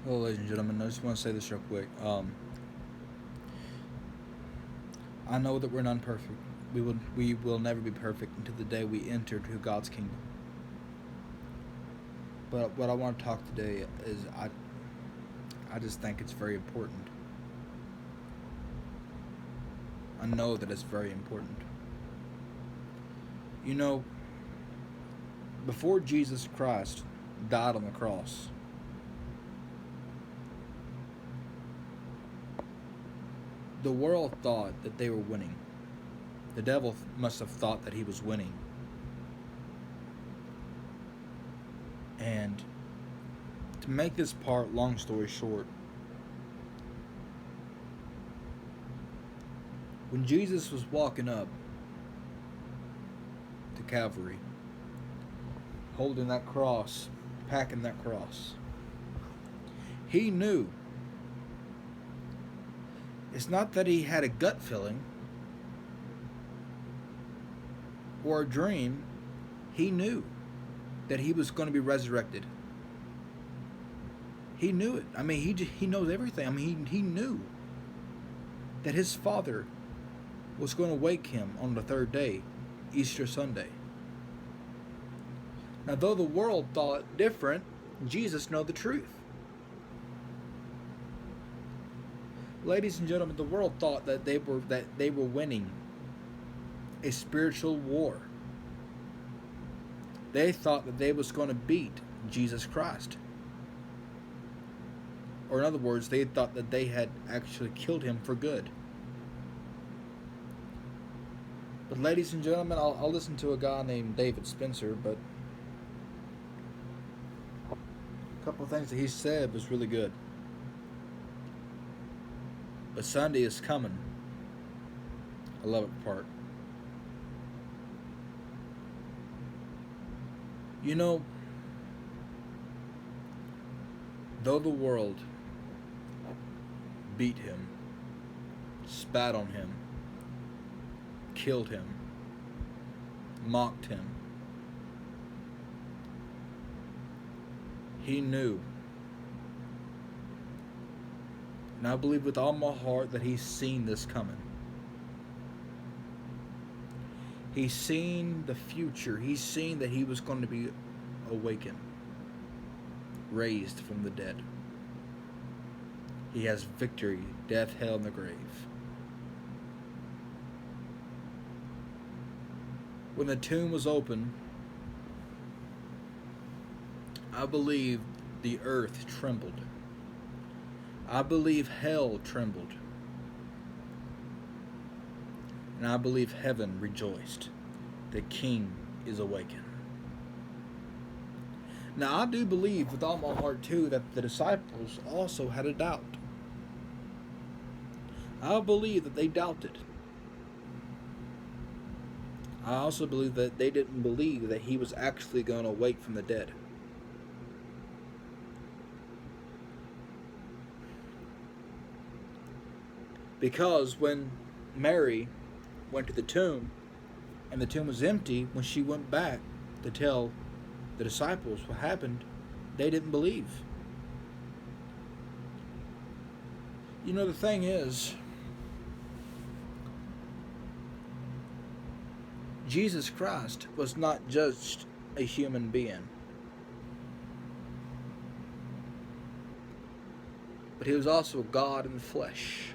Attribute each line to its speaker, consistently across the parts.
Speaker 1: Hello, ladies and gentlemen. I just want to say this real quick. I know that we're not perfect. We will never be perfect until the day we enter to God's kingdom. But what I want to talk today is I just think it's very important. I know that it's very important. You know, before Jesus Christ died on the cross, the world thought that they were winning. The devil must have thought that he was winning. And to make this part long story short, when Jesus was walking up to Calvary, holding that cross, packing that cross, he knew it's not that he had a gut feeling or a dream. He knew that he was going to be resurrected. He knew it. I mean, he knows everything. I mean, he knew that his Father was going to wake him on the third day, Easter Sunday. Now, though the world thought different, Jesus knew the truth. Ladies and gentlemen, the world thought that they were winning a spiritual war. They thought that they was going to beat Jesus Christ. Or in other words, they thought that they had actually killed him for good. But ladies and gentlemen, I'll listen to a guy named David Spencer, but a couple of things that he said was really good. But Sunday is coming. I love it part. You know, though the world beat him, spat on him, killed him, mocked him, he knew. And I believe with all my heart that he's seen this coming. He's seen the future. He's seen that he was going to be awakened, raised from the dead. He has victory, death, hell, and the grave. When the tomb was open, I believe the earth trembled. I believe hell trembled. And I believe heaven rejoiced. The King is awakened. Now, I do believe with all my heart, too, that the disciples also had a doubt. I believe that they doubted. I also believe that they didn't believe that he was actually going to awake from the dead. Because when Mary went to the tomb and the tomb was empty, when she went back to tell the disciples what happened, they didn't believe. You know, the thing is, Jesus Christ was not just a human being, but he was also God in the flesh.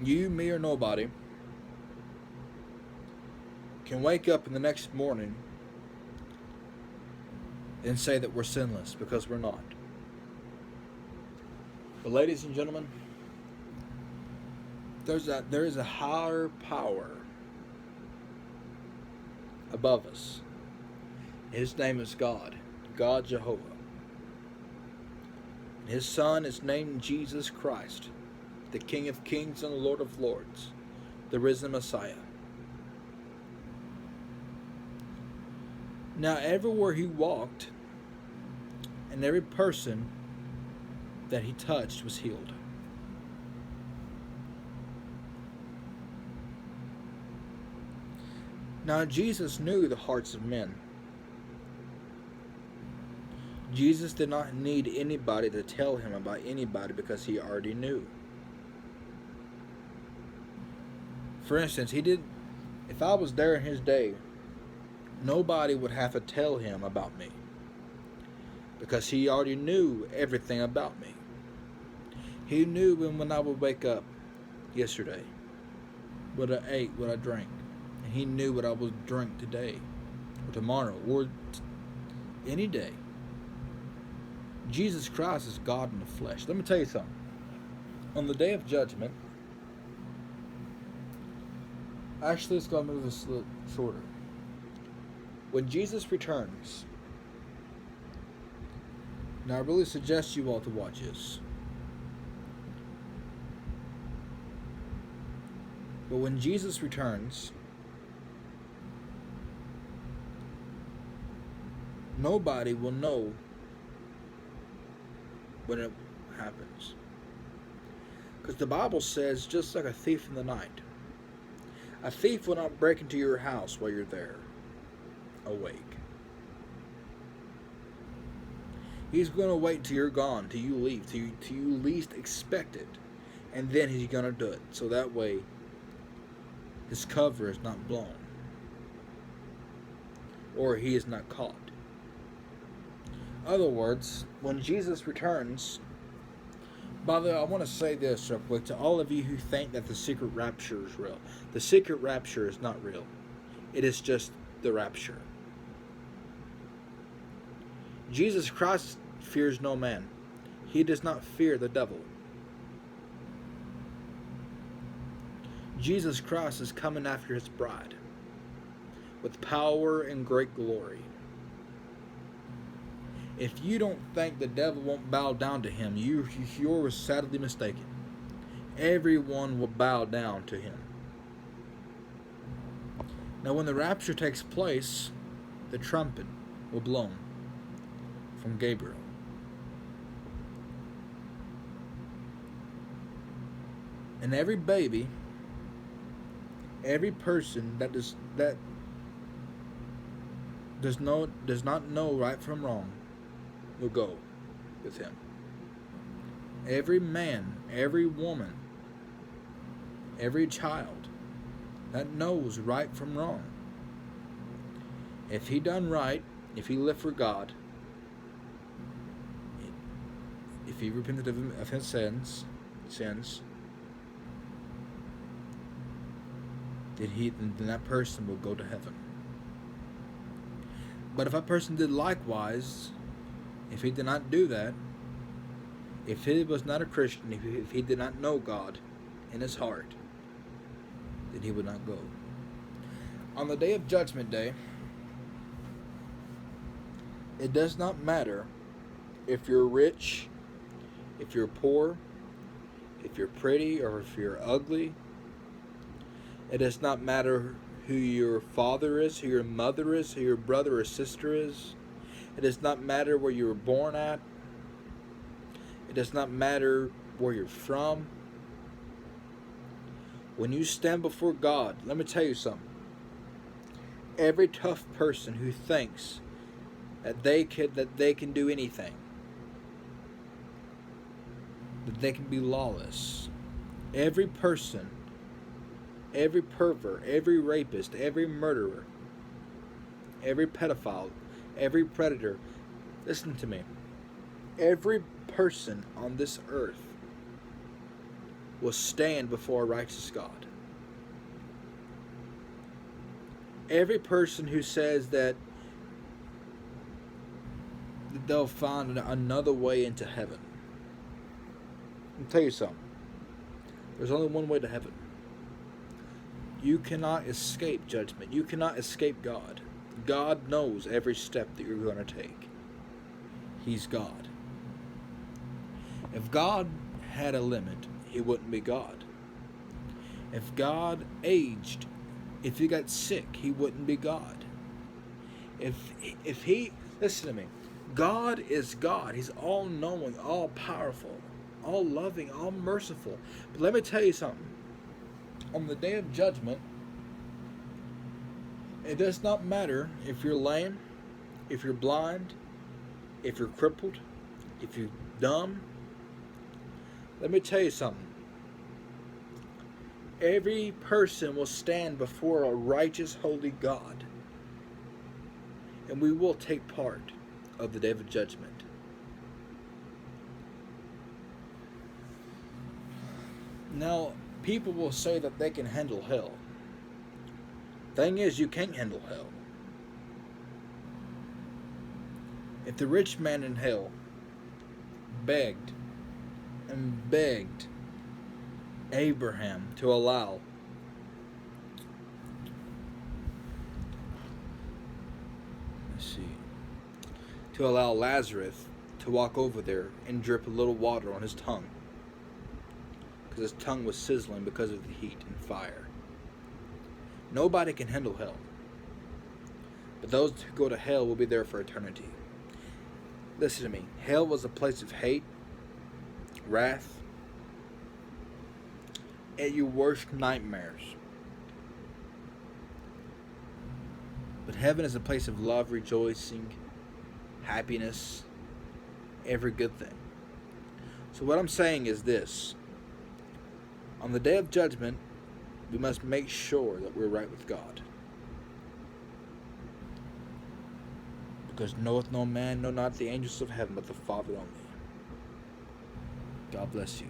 Speaker 1: You, me, or nobody can wake up in the next morning and say that we're sinless, because we're not. But ladies and gentlemen, there is a higher power above us. His name is God, God Jehovah. His Son is named Jesus Christ, the King of Kings and the Lord of Lords, the risen Messiah. Now, everywhere he walked, and every person that he touched was healed. Now, Jesus knew the hearts of men. Jesus did not need anybody to tell him about anybody because he already knew. For instance, he did. If I was there in his day, nobody would have to tell him about me because he already knew everything about me. He knew when I would wake up yesterday, what I ate, what I drank. And he knew what I would drink today, or tomorrow, or any day. Jesus Christ is God in the flesh. Let me tell you something. On the day of judgment, actually, let's go and move this a little shorter. When Jesus returns, now I really suggest you all to watch this. But when Jesus returns, nobody will know when it happens. Because the Bible says, just like a thief in the night, a thief will not break into your house while you're there, awake. He's going to wait till you're gone, till you leave, till you least expect it. And then he's going to do it. So that way, his cover is not blown. Or he is not caught. In other words, when Jesus returns, by the way, I want to say this real quick to all of you who think that the secret rapture is real. The secret rapture is not real. It is just the rapture. Jesus Christ fears no man. He does not fear the devil. Jesus Christ is coming after his bride with power and great glory. If you don't think the devil won't bow down to him, you're sadly mistaken. Everyone will bow down to him. Now when the rapture takes place, the trumpet will be blown from Gabriel. And every baby, every person that does not know right from wrong will go with him. Every man, every woman, every child that knows right from wrong, if he done right, if he lived for God, if he repented of his sins, then that person will go to heaven. But if a person did likewise, if he did not do that, if he was not a Christian, if he did not know God in his heart, then he would not go. On the day of Judgment Day, it does not matter if you're rich, if you're poor, if you're pretty, or if you're ugly. It does not matter who your father is, who your mother is, who your brother or sister is. It does not matter where you were born at. It does not matter where you're from. When you stand before God, let me tell you something. Every tough person who thinks that they can do anything, that they can be lawless, every person, every pervert, every rapist, every murderer, every pedophile, every predator, listen to me. Every person on this earth will stand before a righteous God. Every person who says that they'll find another way into heaven. I'll tell you something. There's only one way to heaven. You cannot escape judgment. You cannot escape God. God knows every step that you're going to take. He's God. If God had a limit, he wouldn't be God. If God aged, if he got sick, he wouldn't be God. If he, listen to me, God is God. He's all-knowing, all-powerful, all-loving, all-merciful. But let me tell you something. On the day of judgment, it does not matter if you're lame, if you're blind, if you're crippled, if you're dumb, let me tell you something. Every person will stand before a righteous, holy God. And we will take part of the day of judgment. Now, people will say that they can handle hell. Thing is, you can't handle hell. If the rich man in hell begged and begged Abraham to allow Lazarus to walk over there and drip a little water on his tongue, because his tongue was sizzling because of the heat and fire. Nobody can handle hell, but those who go to hell will be there for eternity. Listen to me. Hell was a place of hate, wrath, and your worst nightmares. But heaven is a place of love, rejoicing, happiness, every good thing. So what I'm saying is this. On the day of judgment, we must make sure that we're right with God. Because knoweth no man, no not the angels of heaven, but the Father only. God bless you.